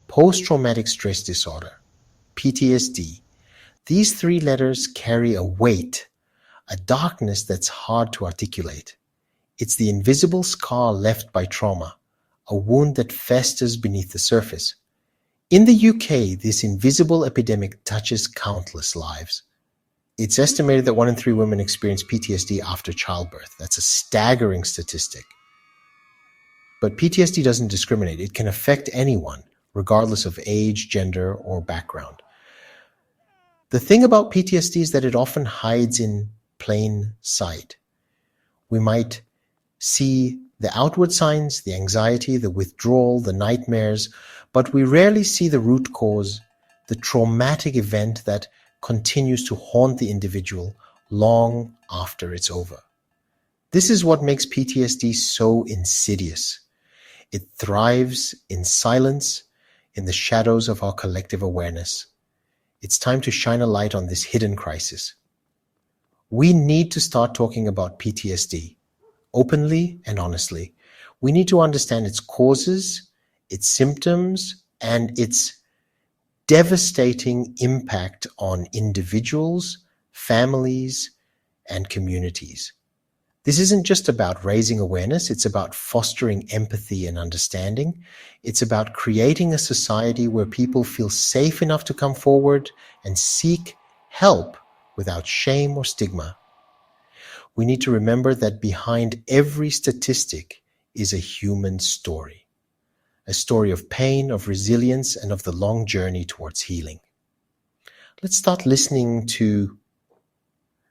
post-traumatic stress disorder, PTSD. These three letters carry a weight, a darkness that's hard to articulate. It's the invisible scar left by trauma, a wound that festers beneath the surface. In the UK, this invisible epidemic touches countless lives. It's estimated that 1 in 3 women experience PTSD after childbirth. That's a staggering statistic. But PTSD doesn't discriminate. It can affect anyone, regardless of age, gender, or background. The thing about PTSD is that it often hides in plain sight. We might see the outward signs, the anxiety, the withdrawal, the nightmares, but we rarely see the root cause, the traumatic event that continues to haunt the individual long after it's over. This is what makes PTSD so insidious. It thrives in silence, in the shadows of our collective awareness. It's time to shine a light on this hidden crisis. We need to start talking about PTSD openly and honestly. We need to understand its causes, its symptoms, and its devastating impact on individuals, families, and communities. This isn't just about raising awareness, it's about fostering empathy and understanding. It's about creating a society where people feel safe enough to come forward and seek help without shame or stigma. We need to remember that behind every statistic is a human story. A story of pain, of resilience, and of the long journey towards healing. Let's start listening to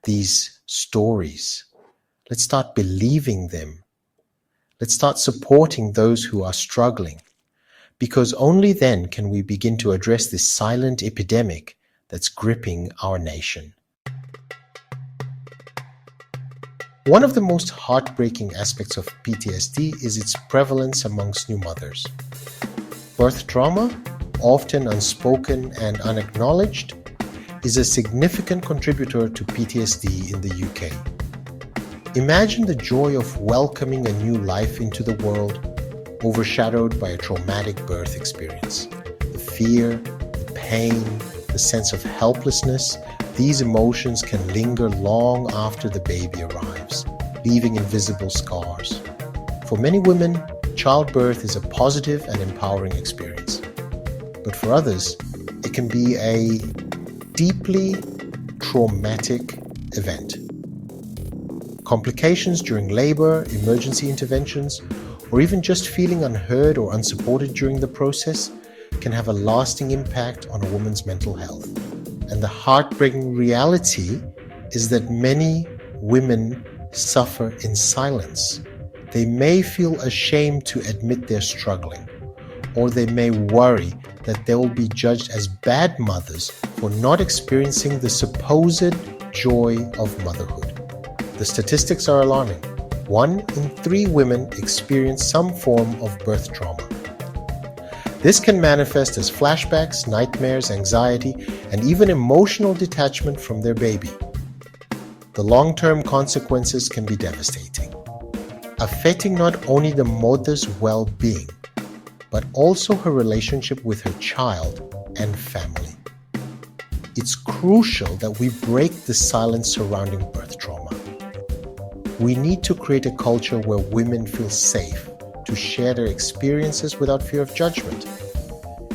these stories. Let's start believing them. Let's start supporting those who are struggling, because only then can we begin to address this silent epidemic that's gripping our nation. One of the most heartbreaking aspects of PTSD is its prevalence amongst new mothers. Birth trauma, often unspoken and unacknowledged, is a significant contributor to PTSD in the UK. Imagine the joy of welcoming a new life into the world, overshadowed by a traumatic birth experience. The fear, the pain, the sense of helplessness, these emotions can linger long after the baby arrives, leaving invisible scars. For many women, childbirth is a positive and empowering experience. But for others, it can be a deeply traumatic event. Complications during labor, emergency interventions, or even just feeling unheard or unsupported during the process can have a lasting impact on a woman's mental health. And the heartbreaking reality is that many women suffer in silence. They may feel ashamed to admit they're struggling, or they may worry that they will be judged as bad mothers for not experiencing the supposed joy of motherhood. The statistics are alarming. 1 in 3 women experience some form of birth trauma. This can manifest as flashbacks, nightmares, anxiety, and even emotional detachment from their baby. The long-term consequences can be devastating, affecting not only the mother's well-being, but also her relationship with her child and family. It's crucial that we break the silence surrounding birth trauma. We need to create a culture where women feel safe to share their experiences without fear of judgment.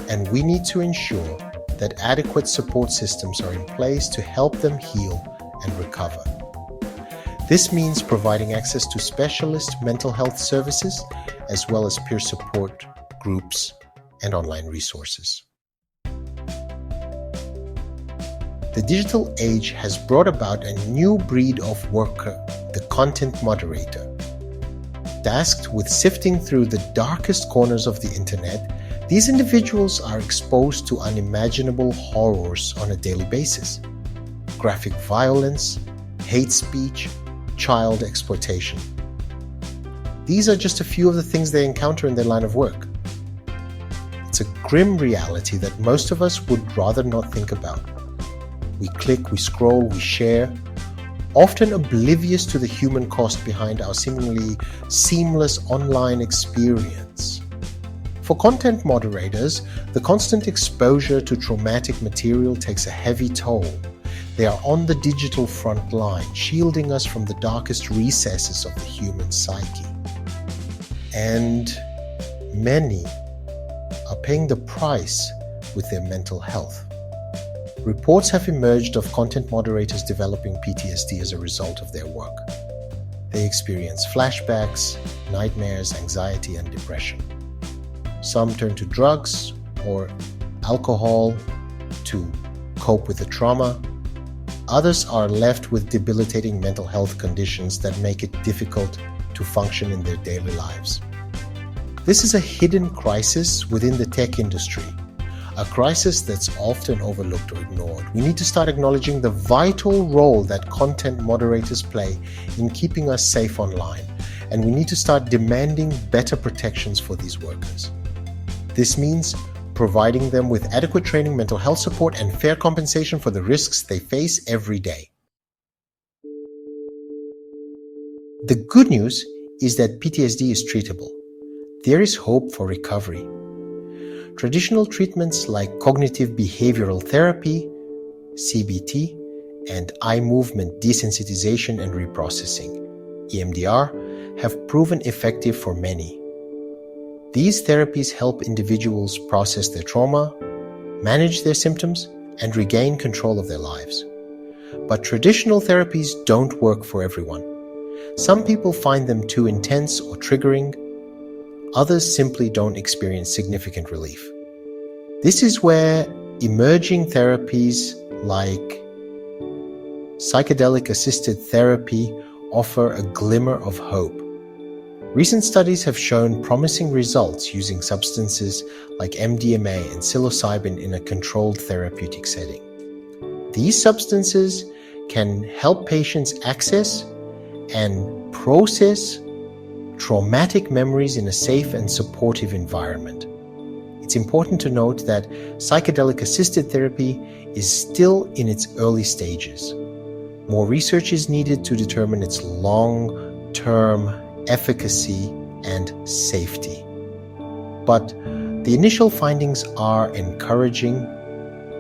And we need to ensure that adequate support systems are in place to help them heal and recover. This means providing access to specialist mental health services, as well as peer support groups and online resources. The digital age has brought about a new breed of worker, the content moderator. Tasked with sifting through the darkest corners of the internet, these individuals are exposed to unimaginable horrors on a daily basis. Graphic violence, hate speech, child exploitation. These are just a few of the things they encounter in their line of work. It's a grim reality that most of us would rather not think about. We click, we scroll, we share, often oblivious to the human cost behind our seemingly seamless online experience. For For content moderators, the constant exposure to traumatic material takes a heavy toll. They are on the digital front line, shielding us from the darkest recesses of the human psyche. And many are paying the price with their mental health. Reports have emerged of content moderators developing PTSD as a result of their work. They experience flashbacks, nightmares, anxiety, and depression. Some turn to drugs or alcohol to cope with the trauma. Others are left with debilitating mental health conditions that make it difficult to function in their daily lives. This is a hidden crisis within the tech industry, a crisis that's often overlooked or ignored. We need to start acknowledging the vital role that content moderators play in keeping us safe online, and we need to start demanding better protections for these workers. This means providing them with adequate training, mental health support, and fair compensation for the risks they face every day. The good news is that PTSD is treatable. There is hope for recovery. Traditional treatments like cognitive behavioral therapy, CBT, and eye movement desensitization and reprocessing, EMDR, have proven effective for many. These therapies help individuals process their trauma, manage their symptoms, and regain control of their lives. But traditional therapies don't work for everyone. Some people find them too intense or triggering. Others simply don't experience significant relief. This is where emerging therapies like psychedelic-assisted therapy offer a glimmer of hope. Recent studies have shown promising results using substances like MDMA and psilocybin in a controlled therapeutic setting. These substances can help patients access and process traumatic memories in a safe and supportive environment. It's important to note that psychedelic-assisted therapy is still in its early stages. More research is needed to determine its long-term efficacy and safety. But the initial findings are encouraging,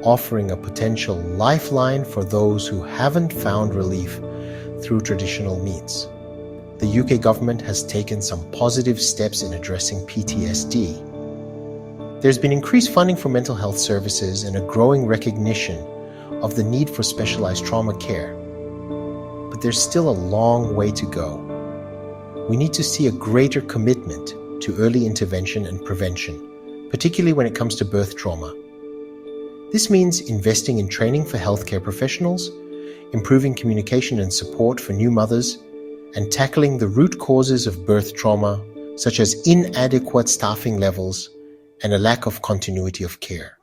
offering a potential lifeline for those who haven't found relief through traditional means. The UK government has taken some positive steps in addressing PTSD. There's been increased funding for mental health services and a growing recognition of the need for specialized trauma care. But there's still a long way to go. We need to see a greater commitment to early intervention and prevention, particularly when it comes to birth trauma. This means investing in training for healthcare professionals, improving communication and support for new mothers, and tackling the root causes of birth trauma, such as inadequate staffing levels and a lack of continuity of care.